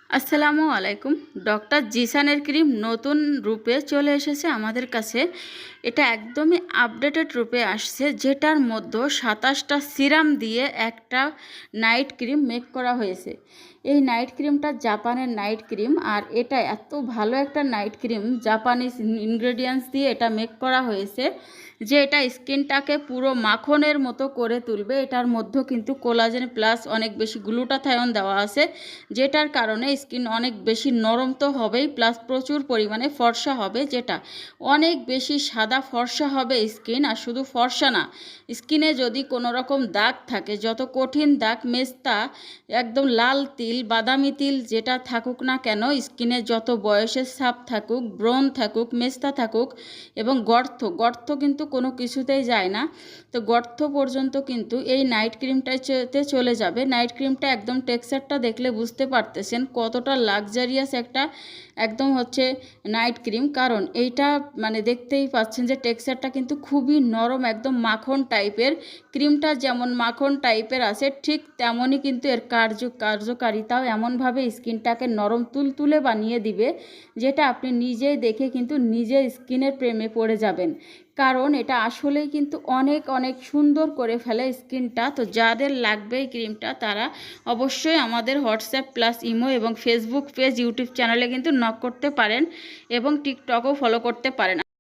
আসসালামু আলাইকুম। Doctor জিসানের cream নতুন রূপে চলে এসেছে আমাদের কাছে। এটা একদমই আপডেটেড রূপে আসছে, যেটার মধ্যে 27টা সিরাম দিয়ে একটা নাইট ক্রিম মেক করা হয়েছে। এই নাইট ক্রিমটা জাপানের নাইট ক্রিম, আর এটা এত ভালো একটা নাইট ক্রিম, জাপানিজ ইনগ্রেডিয়েন্টস দিয়ে এটা মেক করা হয়েছে যে এটা স্কিনটাকে পুরো মাখনের মতো করে তুলবে। এটার মধ্যে কিন্তু কোলাজেন প্লাস অনেক বেশি গ্লুটাথায়ন দেওয়া আছে, যেটার কারণে স্কিন অনেক বেশি নরম তো হবেই, প্লাস প্রচুর পরিমাণে ফর্সা হবে, যেটা অনেক বেশি সাদা ফর্সা হবে স্কিন। আর শুধু ফর্সা না, স্কিনে যদি কোনো রকম দাগ থাকে, যত কঠিন দাগ, মেস্তা, একদম লাল তিল, বাদামি তিল যেটা থাকুক না কেন, স্কিনে যত বয়সের ছাপ থাকুক, ব্রণ থাকুক, মেস্তা থাকুক, এবং গর্ত গর্ত কিন্তু কোনো কিছুতেই যায় না, তো গর্ত পর্যন্ত কিন্তু এই নাইট ক্রিমটাতে চলে যাবে। নাইট ক্রিমটা একদম টেক্সচারটা দেখলে বুঝতে পারতেছেন কতটা লাক্সারিয়াস একটা একদম নাইট ক্রিম, কারণ এইটা দেখতেই পাচ্ছেন যে টেক্সচারটা কিন্তু খুবই নরম, একদম মাখন টাইপের। ক্রিমটা যেমন মাখন টাইপের আছে, ঠিক তেমনই কিন্তু এর কার্যকারিতাও এমনভাবে স্কিনটাকে নরম তুলতুলে বানিয়ে দিবে, যেটা আপনি নিজেই দেখে কিন্তু নিজের স্কিনের প্রেমে পড়ে যাবেন। কারণ এটা আসলেই কিন্তু অনেক অনেক সুন্দর করে ফেলে স্কিনটা। তো যাদের লাগবে এই ক্রিমটা, তারা অবশ্যই আমাদের হোয়াটসঅ্যাপ প্লাস ইমো এবং ফেসবুক পেজ, ইউটিউব চ্যানেলে কিন্তু নক করতে পারেন, এবং টিকটকও ফলো করতে পারেন।